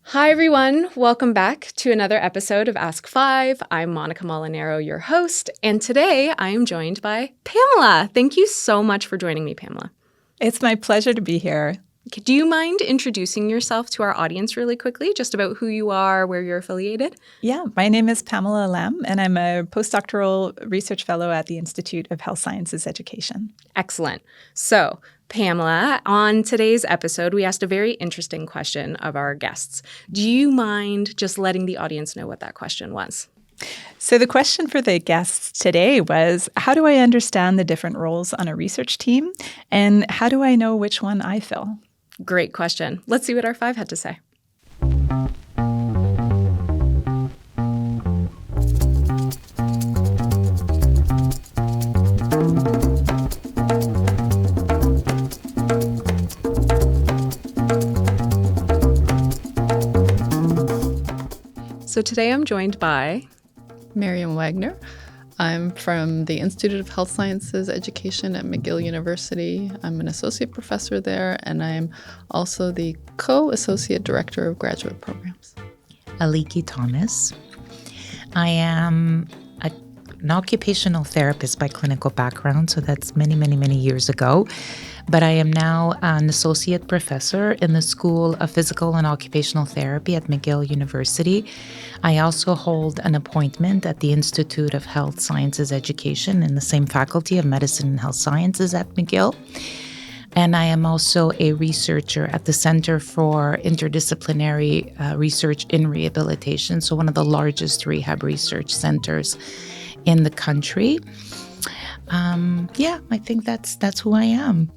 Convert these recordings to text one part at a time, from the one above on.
Hi, everyone. Welcome back to another episode of Ask Five. I'm Monica Molinaro, your host, and today I am joined by Pamela. Thank you so much for joining me, Pamela. It's my pleasure to be here. Do you mind introducing yourself to our audience really quickly, just about who you are, where you're affiliated? Yeah, my name is Pamela Lamb, and I'm a postdoctoral research fellow at the Institute of Health Sciences Education. Excellent. So, Pamela, on today's episode, we asked a very interesting question of our guests. Do you mind just letting the audience know what that question was? So the question for the guests today was, how do I understand the different roles on a research team, and how do I know which one I fill? Great question. Let's see what our five had to say. So today I'm joined by Maryam Wagner. I'm from the Institute of Health Sciences Education at McGill University. I'm an associate professor there, and I'm also the co-associate director of graduate programs. Aliki Thomas. I am an occupational therapist by clinical background, so that's many, many, many years ago. But I am now an associate professor in the School of Physical and Occupational Therapy at McGill University. I also hold an appointment at the Institute of Health Sciences Education in the same faculty of Medicine and Health Sciences at McGill. And I am also a researcher at the Center for Interdisciplinary Research in Rehabilitation, so one of the largest rehab research centers in the country. I think that's who I am.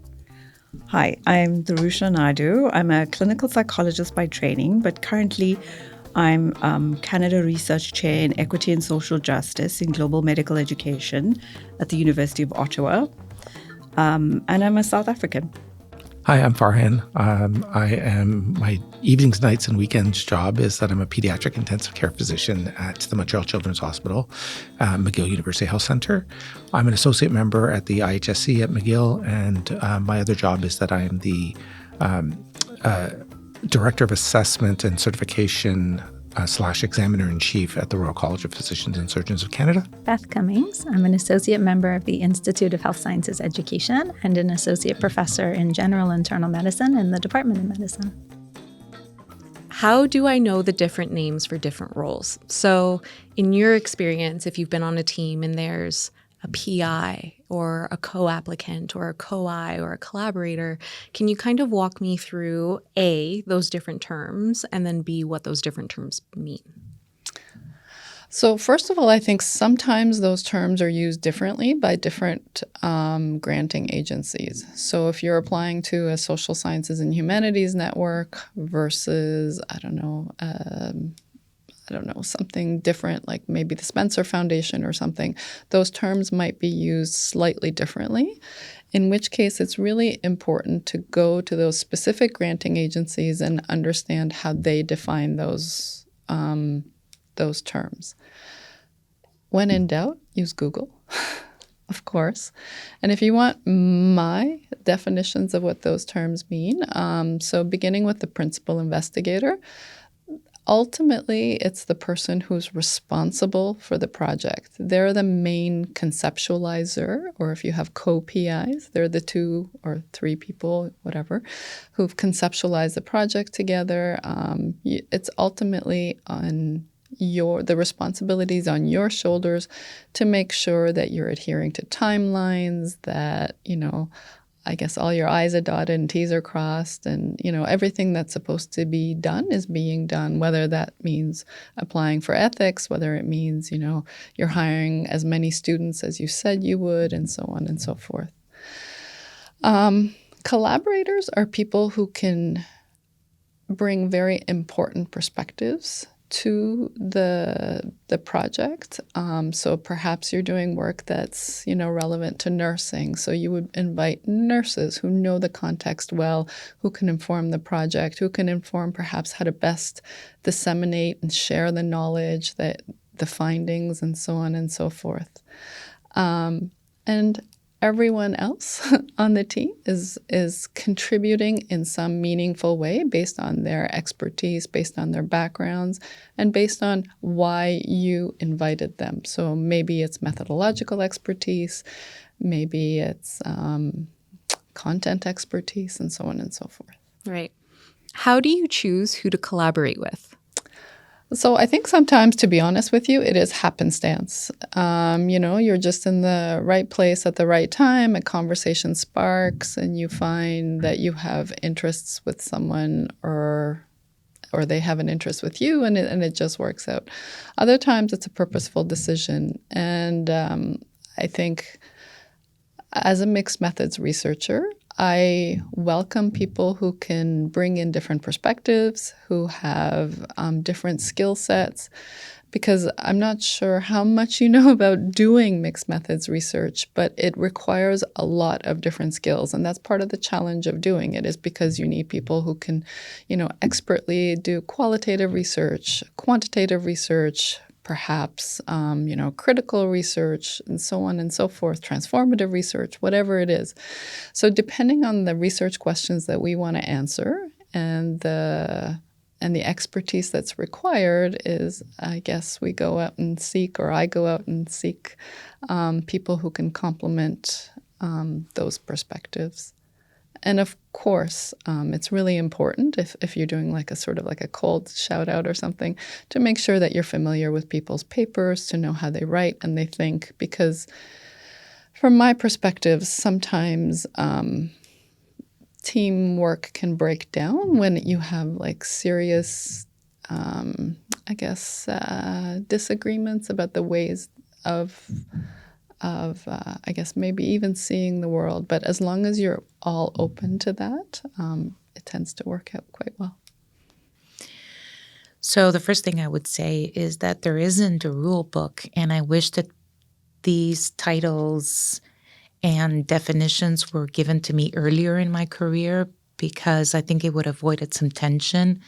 Hi, I'm Darusha Naidu. I'm a clinical psychologist by training, but currently I'm Canada Research Chair in Equity and Social Justice in Global Medical Education at the University of Ottawa. And I'm a South African. Hi, I'm Farhan. My evenings, nights, and weekends job is that I'm a pediatric intensive care physician at the Montreal Children's Hospital, McGill University Health Centre. I'm an associate member at the IHSE at McGill, and my other job is that I am the Director of Assessment and Certification / Examiner-in-Chief at the Royal College of Physicians and Surgeons of Canada. Beth Cummings. I'm an associate member of the Institute of Health Sciences Education and an associate professor in general internal medicine in the Department of Medicine. How do I know the different names for different roles? So in your experience, if you've been on a team and there's a PI or a co-applicant or a co-I or a collaborator, can you kind of walk me through A, those different terms, and then B, what those different terms mean? So first of all, I think sometimes those terms are used differently by different granting agencies. So if you're applying to a social sciences and humanities network versus, something different, like maybe the Spencer Foundation or something, those terms might be used slightly differently, in which case it's really important to go to those specific granting agencies and understand how they define those terms. When in doubt, use Google, of course. And if you want my definitions of what those terms mean, so beginning with the principal investigator, ultimately, it's the person who's responsible for the project. They're the main conceptualizer, or if you have co-PIs, they're the 2 or 3 people, whatever, who've conceptualized the project together. It's ultimately on the responsibilities on your shoulders to make sure that you're adhering to timelines, that, I guess all your I's are dotted and T's are crossed, and, everything that's supposed to be done is being done, whether that means applying for ethics, whether it means, you're hiring as many students as you said you would, and so on and so forth. Collaborators are people who can bring very important perspectives to the project. So perhaps you're doing work that's, relevant to nursing. So you would invite nurses who know the context well, who can inform the project, who can inform perhaps how to best disseminate and share the knowledge, that the findings, and so on and so forth. And everyone else on the team is contributing in some meaningful way based on their expertise, based on their backgrounds, and based on why you invited them. So maybe it's methodological expertise, maybe it's content expertise, and so on and so forth. Right. How do you choose who to collaborate with? So I think sometimes, to be honest with you, it is happenstance. You're just in the right place at the right time, a conversation sparks, and you find that you have interests with someone or they have an interest with you, and it just works out. Other times it's a purposeful decision. And I think as a mixed methods researcher, I welcome people who can bring in different perspectives, who have different skill sets, because I'm not sure how much you know about doing mixed methods research, but it requires a lot of different skills. And that's part of the challenge of doing it, is because you need people who can, expertly do qualitative research, quantitative research, perhaps, critical research, and so on and so forth, transformative research, whatever it is. So depending on the research questions that we want to answer and the expertise that's required is, I guess, we go out and seek, or I go out and seek people who can complement those perspectives. And of course, it's really important if you're doing like a cold shout out or something, to make sure that you're familiar with people's papers, to know how they write and they think. Because from my perspective, sometimes teamwork can break down when you have like serious, disagreements about the ways of maybe even seeing the world. But as long as you're all open to that, it tends to work out quite well. So the first thing I would say is that there isn't a rule book, and I wish that these titles and definitions were given to me earlier in my career, because I think it would have avoided some tension.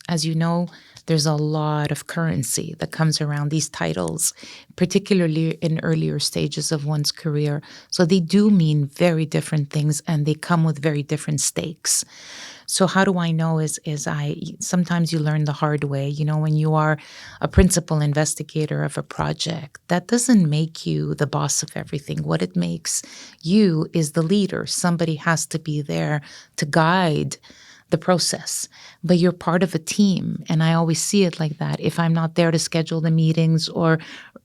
As you know, there's a lot of currency that comes around these titles, particularly in earlier stages of one's career. So they do mean very different things, and they come with very different stakes. So how do I know sometimes you learn the hard way. When you are a principal investigator of a project, that doesn't make you the boss of everything. What it makes you is the leader. Somebody has to be there to guide the process, but you're part of a team. And I always see it like that. If I'm not there to schedule the meetings or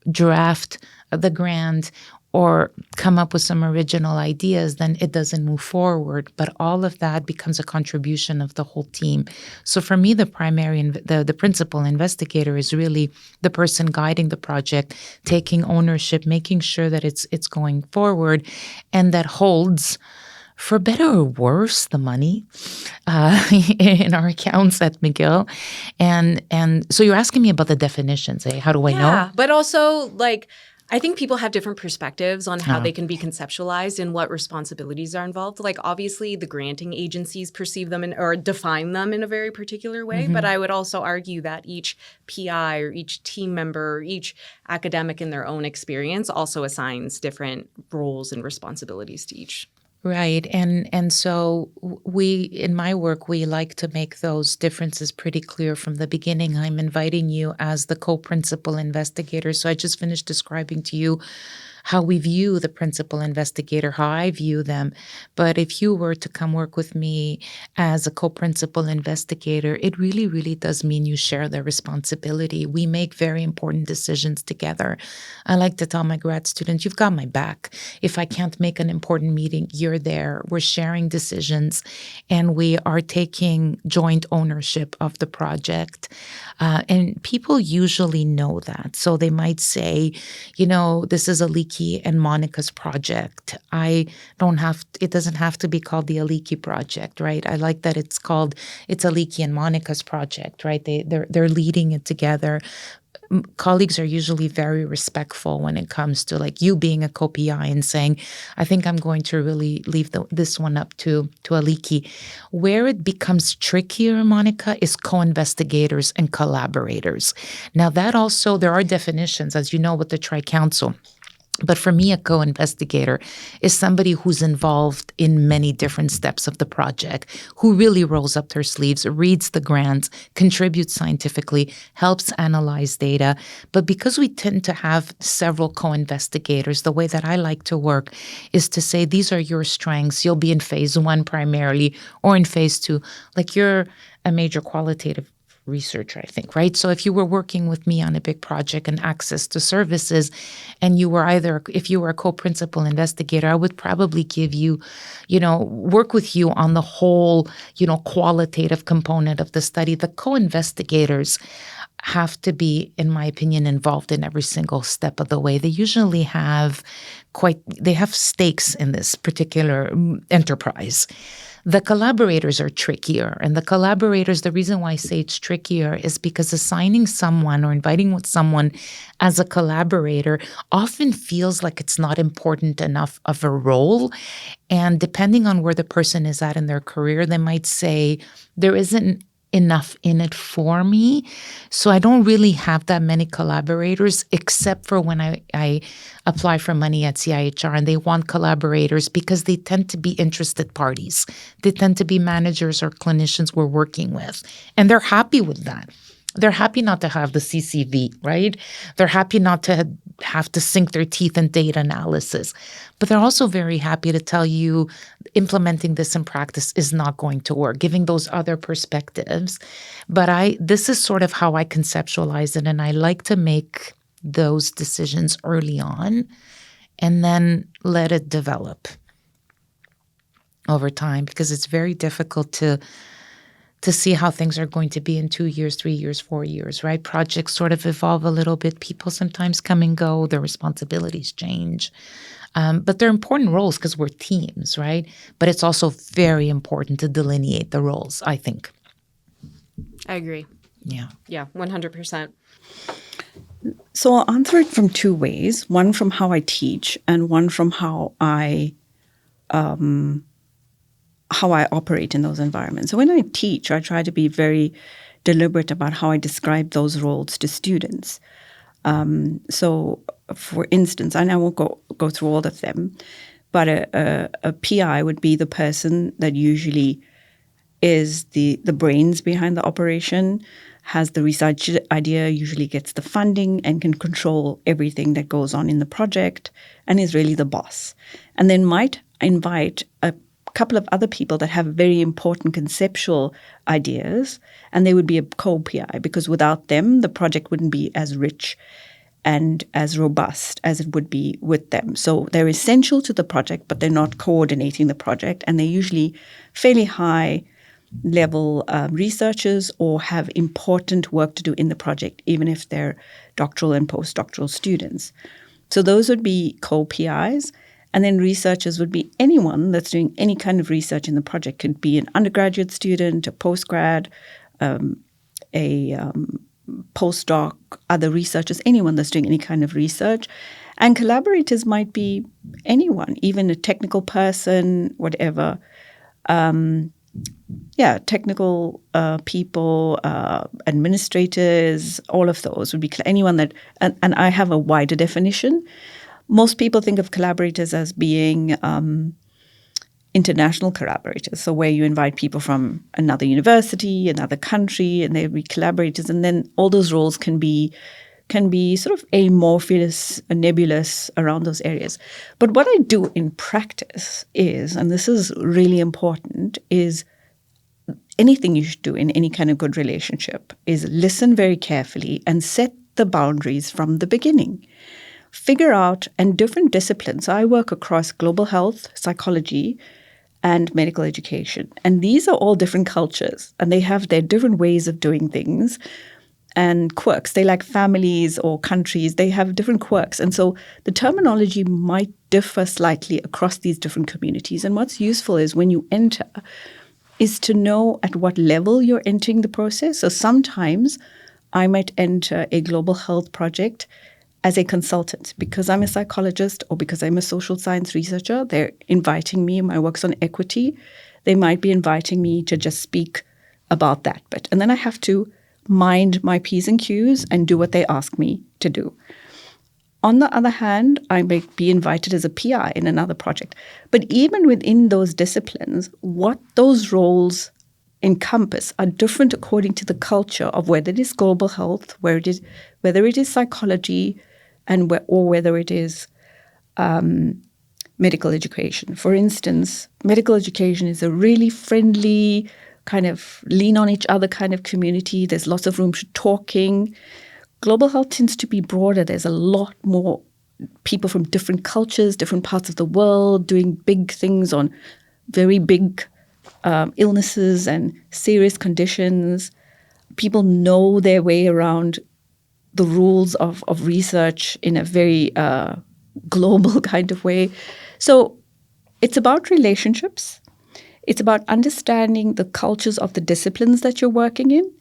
draft the grant or come up with some original ideas, then it doesn't move forward. But all of that becomes a contribution of the whole team. So for me, the principal investigator is really the person guiding the project, taking ownership, making sure that it's going forward, and that holds, for better or worse, the money in our accounts at McGill. And so you're asking me about the definitions, eh? How do I know? Yeah, but also, I think people have different perspectives on how they can be conceptualized and what responsibilities are involved. Obviously, the granting agencies perceive them or define them in a very particular way. Mm-hmm. But I would also argue that each PI or each team member or each academic in their own experience also assigns different roles and responsibilities to each. Right. And so in my work, we like to make those differences pretty clear from the beginning. I'm inviting you as the co-principal investigator. So I just finished describing to you how we view the principal investigator, how I view them. But if you were to come work with me as a co-principal investigator, it really, really does mean you share the responsibility. We make very important decisions together. I like to tell my grad students, you've got my back. If I can't make an important meeting, you're there. We're sharing decisions, and we are taking joint ownership of the project. And people usually know that. So they might say, this is Aliki and Monica's project. It doesn't have to be called the Aliki project, right? I like that it's Aliki and Monica's project, right? They're leading it together. Colleagues are usually very respectful when it comes to you being a co-PI and saying, I think I'm going to really leave this one up to Aliki. Where it becomes trickier, Monica, is co-investigators and collaborators. Now that also, there are definitions, as you know, with the Tri-Council. But for me, a co-investigator is somebody who's involved in many different steps of the project, who really rolls up their sleeves, reads the grants, contributes scientifically, helps analyze data. But because we tend to have several co-investigators, the way that I like to work is to say, these are your strengths. You'll be in phase 1 primarily, or in phase 2. Like, you're a major qualitative researcher, I think, right? So if you were working with me on a big project and access to services, and you were if you were a co-principal investigator, I would probably give you, work with you on the whole, qualitative component of the study. The co-investigators have to be, in my opinion, involved in every single step of the way. They usually have stakes in this particular enterprise. The collaborators are trickier. And the reason why I say it's trickier is because assigning someone or inviting someone as a collaborator often feels like it's not important enough of a role. And depending on where the person is at in their career, they might say, there isn't enough in it for me. So I don't really have that many collaborators, except for when I apply for money at CIHR and they want collaborators because they tend to be interested parties. They tend to be managers or clinicians we're working with. And they're happy with that. They're happy not to have the CCV, right? They're happy not to have to sink their teeth in data analysis. But they're also very happy to tell you implementing this in practice is not going to work, giving those other perspectives. But this is sort of how I conceptualize it, and I like to make those decisions early on and then let it develop over time, because it's very difficult to see how things are going to be in 2 years, 3 years, 4 years, right? Projects sort of evolve a little bit. People sometimes come and go. Their responsibilities change. But they're important roles because we're teams, right? But it's also very important to delineate the roles, I think. I agree. Yeah. Yeah, 100%. So I'll answer it from two ways. One from how I teach and one from how I operate in those environments. So when I teach, I try to be very deliberate about how I describe those roles to students. So, for instance, and I won't go through all of them, but a PI would be the person that usually is the brains behind the operation, has the research idea, usually gets the funding and can control everything that goes on in the project and is really the boss. And then might invite a couple of other people that have very important conceptual ideas, and they would be a co-PI, because without them, the project wouldn't be as rich and as robust as it would be with them. So they're essential to the project, but they're not coordinating the project, and they're usually fairly high-level researchers or have important work to do in the project, even if they're doctoral and postdoctoral students. So those would be co-PIs. And then researchers would be anyone that's doing any kind of research in the project. Could be an undergraduate student, a postgrad, a postdoc, other researchers, anyone that's doing any kind of research. And collaborators might be anyone, even a technical person, whatever. Technical people, administrators, all of those would be anyone that, and I have a wider definition. Most people think of collaborators as being international collaborators, so where you invite people from another university, another country, and they'll be collaborators. And then all those roles can be sort of amorphous, nebulous around those areas. But what I do in practice is, and this is really important, is anything you should do in any kind of good relationship is listen very carefully and set the boundaries from the beginning. Figure out, and different disciplines. I work across global health, psychology, and medical education. And these are all different cultures, and they have their different ways of doing things and quirks. They, like families or countries, they have different quirks. And so the terminology might differ slightly across these different communities. And what's useful is when you enter is to know at what level you're entering the process. So sometimes I might enter a global health project as a consultant because I'm a psychologist or because I'm a social science researcher. They're inviting me. My work's on equity. They might be inviting me to just speak about that bit. And then I have to mind my P's and Q's and do what they ask me to do. On the other hand, I might be invited as a PI in another project. But even within those disciplines, what those roles encompass are different according to the culture of whether it is global health, whether it is psychology, or whether it is medical education. For instance, medical education is a really friendly, kind of lean on each other kind of community. There's lots of room for talking. Global health tends to be broader. There's a lot more people from different cultures, different parts of the world doing big things on very big illnesses and serious conditions. People know their way around the rules of research in a very global kind of way. So it's about relationships. It's about understanding the cultures of the disciplines that you're working in.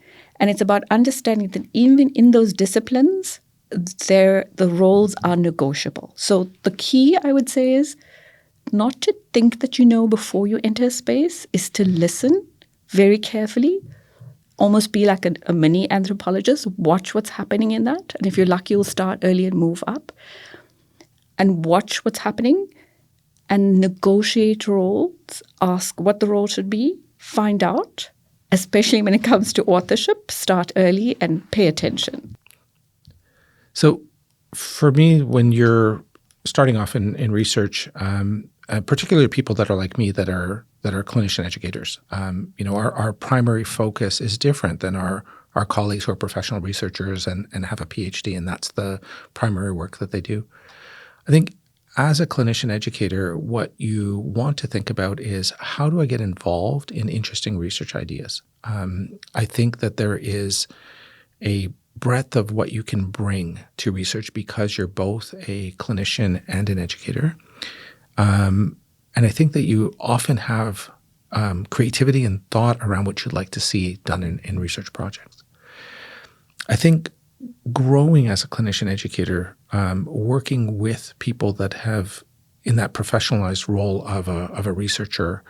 And it's about understanding that even in those disciplines, the roles are negotiable. So the key, I would say, is not to think that you know before you enter a space, is to listen very carefully, almost be like a mini anthropologist, watch what's happening in that. And if you're lucky, you'll start early and move up. And watch what's happening and negotiate roles, ask what the role should be, find out. Especially when it comes to authorship, start early and pay attention. So for me, when you're starting off in research, particularly people that are like me that are clinician educators, our primary focus is different than our colleagues who are professional researchers and have a PhD, and that's the primary work that they do. I think as a clinician educator, what you want to think about is, how do I get involved in interesting research ideas? I think that there is a breadth of what you can bring to research because you're both a clinician and an educator. And I think that you often have creativity and thought around what you'd like to see done in research projects. I think growing as a clinician educator, working with people that have in that professionalized role of a researcher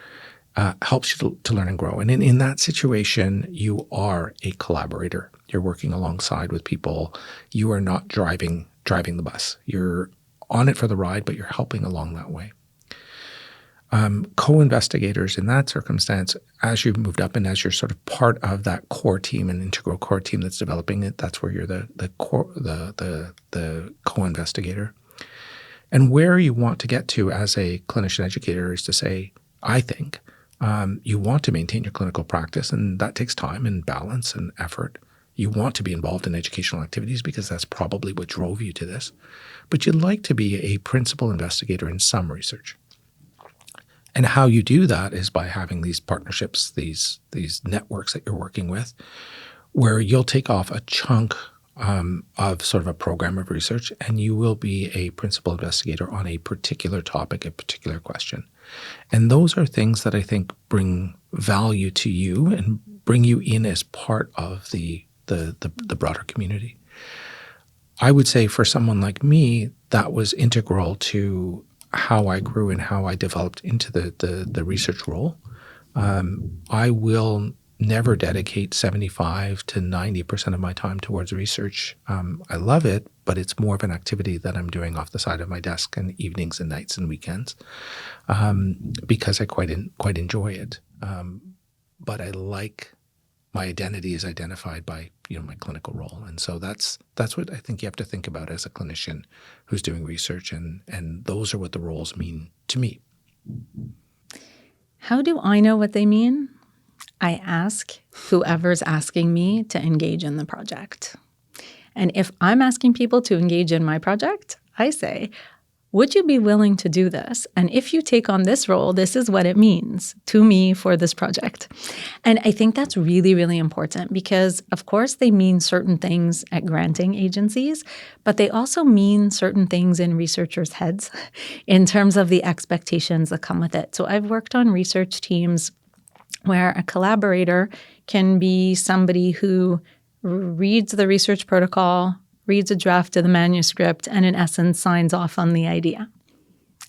helps you to learn and grow. And in that situation, you are a collaborator. You're working alongside with people. You are not driving the bus. You're on it for the ride, but you're helping along that way. Co-investigators in that circumstance, as you've moved up and as you're sort of part of that core team, an integral core team that's developing it, that's where you're the co-investigator. And where you want to get to as a clinician educator is to say, I think you want to maintain your clinical practice, and that takes time and balance and effort. You want to be involved in educational activities because that's probably what drove you to this. But you'd like to be a principal investigator in some research. And how you do that is by having these partnerships, these networks that you're working with, where you'll take off a chunk of sort of a program of research, and you will be a principal investigator on a particular topic, a particular question. And those are things that I think bring value to you and bring you in as part of the broader community. I would say for someone like me, that was integral to how I grew and how I developed into the research role. I will never dedicate 75 to 90% of my time towards research. I love it, but it's more of an activity that I'm doing off the side of my desk in evenings and nights and weekends because I quite enjoy it. But I like my identity is identified by my clinical role, and so that's what I think you have to think about as a clinician who's doing research, and those are what the roles mean to me. How do I know what they mean? I ask whoever's asking me to engage in the project. And if I'm asking people to engage in my project, I say, would you be willing to do this? And if you take on this role, this is what it means to me for this project. And I think that's really, really important because, of course, they mean certain things at granting agencies, but they also mean certain things in researchers' heads in terms of the expectations that come with it. So I've worked on research teams where a collaborator can be somebody who reads the research protocol, reads a draft of the manuscript, and in essence signs off on the idea.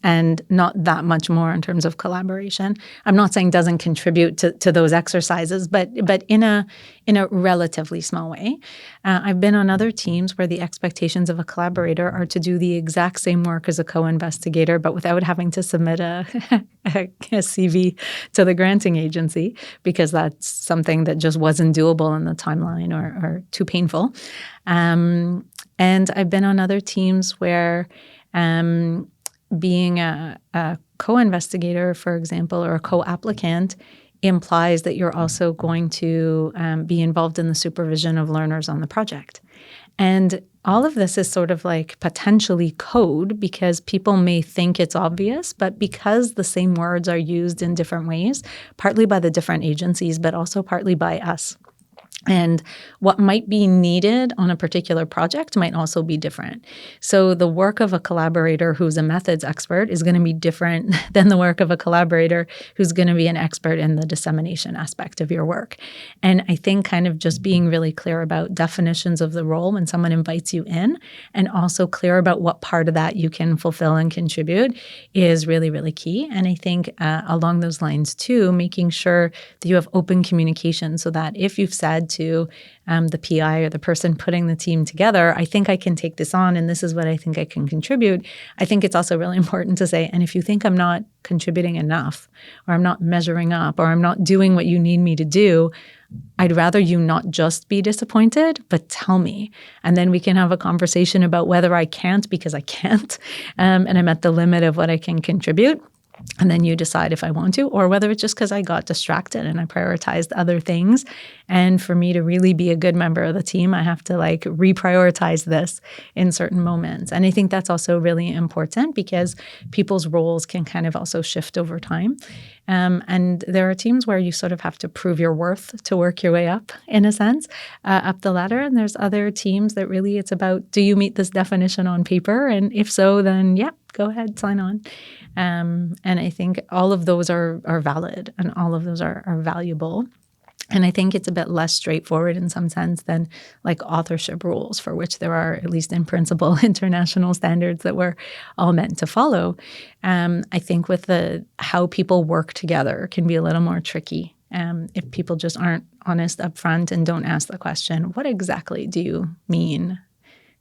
and not that much more in terms of collaboration. I'm not saying doesn't contribute to those exercises, but in a relatively small way. I've been on other teams where the expectations of a collaborator are to do the exact same work as a co-investigator, but without having to submit a CV to the granting agency, because that's something that just wasn't doable in the timeline or too painful. And I've been on other teams where being a co-investigator, for example, or a co-applicant implies that you're also going to be involved in the supervision of learners on the project. And all of this is sort of like potentially code because people may think it's obvious, but because the same words are used in different ways, partly by the different agencies, but also partly by us. And what might be needed on a particular project might also be different. So the work of a collaborator who's a methods expert is going to be different than the work of a collaborator who's going to be an expert in the dissemination aspect of your work. And I think kind of just being really clear about definitions of the role when someone invites you in, and also clear about what part of that you can fulfill and contribute is really, really key. And I think along those lines too, making sure that you have open communication so that if you've said to the PI or the person putting the team together, I think I can take this on and this is what I think I can contribute. I think it's also really important to say, and if you think I'm not contributing enough or I'm not measuring up or I'm not doing what you need me to do, I'd rather you not just be disappointed, but tell me. And then we can have a conversation about whether I can't because I can't and I'm at the limit of what I can contribute. And then you decide if I want to, or whether it's just because I got distracted and I prioritized other things. And for me to really be a good member of the team, I have to like reprioritize this in certain moments. And I think that's also really important because people's roles can kind of also shift over time. And there are teams where you sort of have to prove your worth to work your way up, in a sense, up the ladder. And there's other teams that really it's about, do you meet this definition on paper? And if so, then yeah, go ahead, sign on. And I think all of those are valid and all of those are valuable. And I think it's a bit less straightforward in some sense than like authorship rules, for which there are, at least in principle, international standards that we're all meant to follow. I think with how people work together can be a little more tricky. If people just aren't honest up front and don't ask the question, what exactly do you mean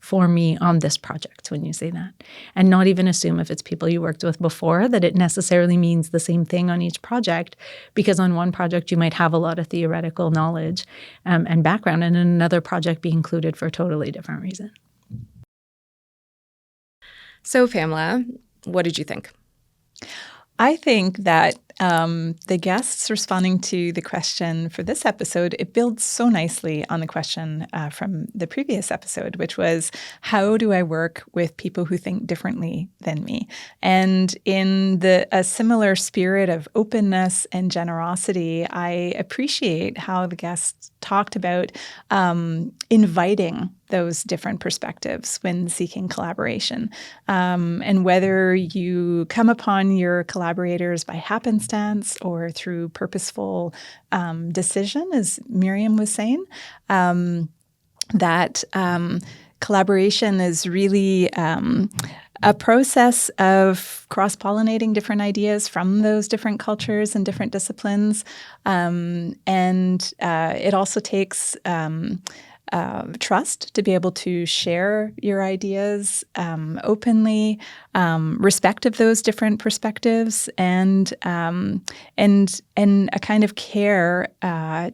for me on this project when you say that? And not even assume if it's people you worked with before that it necessarily means the same thing on each project, because on one project you might have a lot of theoretical knowledge and background, and in another project be included for a totally different reason. So Pamela, what did you think? I think that the guests responding to the question for this episode, it builds so nicely on the question from the previous episode, which was, how do I work with people who think differently than me? And in a similar spirit of openness and generosity, I appreciate how the guests talked about inviting those different perspectives when seeking collaboration. And whether you come upon your collaborators by happenstance or through purposeful decision, as Maryam was saying, that collaboration is really a process of cross-pollinating different ideas from those different cultures and different disciplines. And it also takes trust to be able to share your ideas openly, respect of those different perspectives, and a kind of care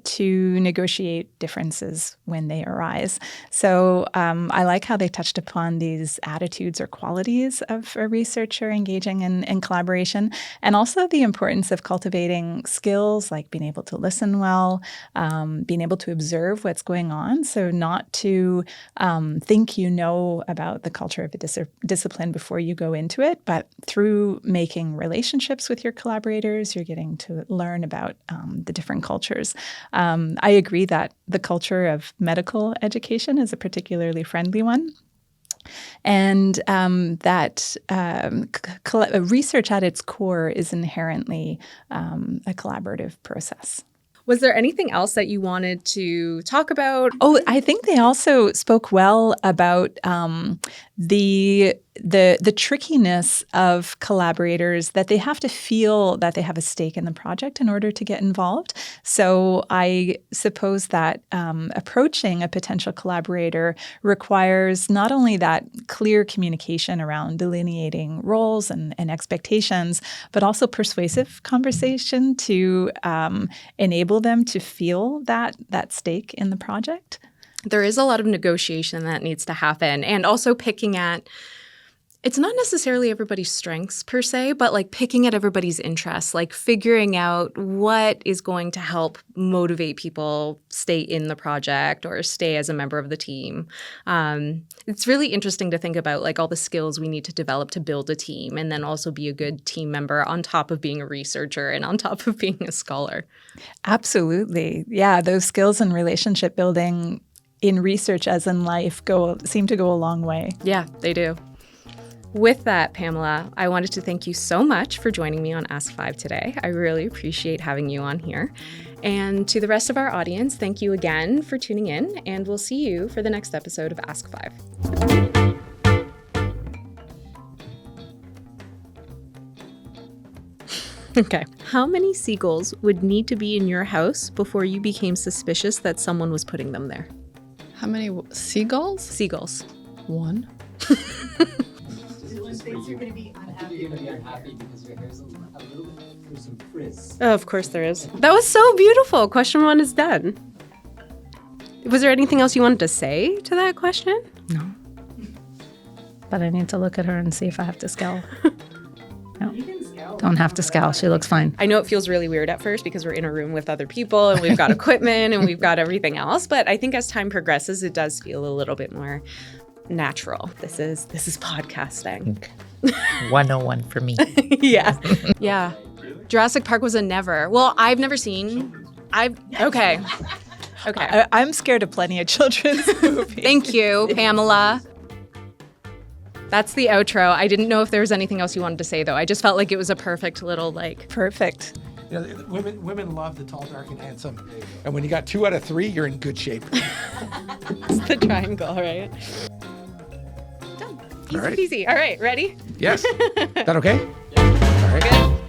to negotiate differences when they arise. So I like how they touched upon these attitudes or qualities of a researcher engaging in collaboration, and also the importance of cultivating skills like being able to listen well, being able to observe what's going on. So not to think you know about the culture of a discipline before you go into it, but through making relationships with your collaborators, you're getting to learn about the different cultures. I agree that the culture of medical education is a particularly friendly one. And that research at its core is inherently a collaborative process. Was there anything else that you wanted to talk about? Oh, I think they also spoke well about the the trickiness of collaborators, that they have to feel that they have a stake in the project in order to get involved. So I suppose that approaching a potential collaborator requires not only that clear communication around delineating roles and expectations, but also persuasive conversation to enable them to feel that stake in the project. There is a lot of negotiation that needs to happen, and also picking at, it's not necessarily everybody's strengths per se, but like picking at everybody's interests, like figuring out what is going to help motivate people stay in the project or stay as a member of the team. It's really interesting to think about like all the skills we need to develop to build a team, and then also be a good team member on top of being a researcher and on top of being a scholar. Absolutely. Yeah, those skills and relationship building in research as in life seem to go a long way. Yeah, they do. With that, Pamela, I wanted to thank you so much for joining me on Ask 5 today. I really appreciate having you on here. And to the rest of our audience, thank you again for tuning in, and we'll see you for the next episode of Ask 5. Okay. How many seagulls would need to be in your house before you became suspicious that someone was putting them there? How many seagulls? Seagulls. 1. You're going to be unhappy because your hair's a little bit, there's some frizz. Oh, of course there is. That was so beautiful. Question 1 is done. Was there anything else you wanted to say to that question? No. But I need to look at her and see if I have to scowl. No. Don't have to scowl. She looks fine. I know it feels really weird at first because we're in a room with other people and we've got equipment and we've got everything else. But I think as time progresses, it does feel a little bit more natural. This is podcasting. 101 for me. Yeah. Yeah. Jurassic Park was a never. Well, I've never seen. Okay. I'm scared of plenty of children's movies. Thank you, Pamela. That's the outro. I didn't know if there was anything else you wanted to say, though. I just felt like it was a perfect little, Perfect. You know, women love the tall, dark, and handsome. And when you got 2 out of 3, you're in good shape. It's the triangle, right? Done. Easy peasy. All right, ready? Yes. Is that okay? All right. Good.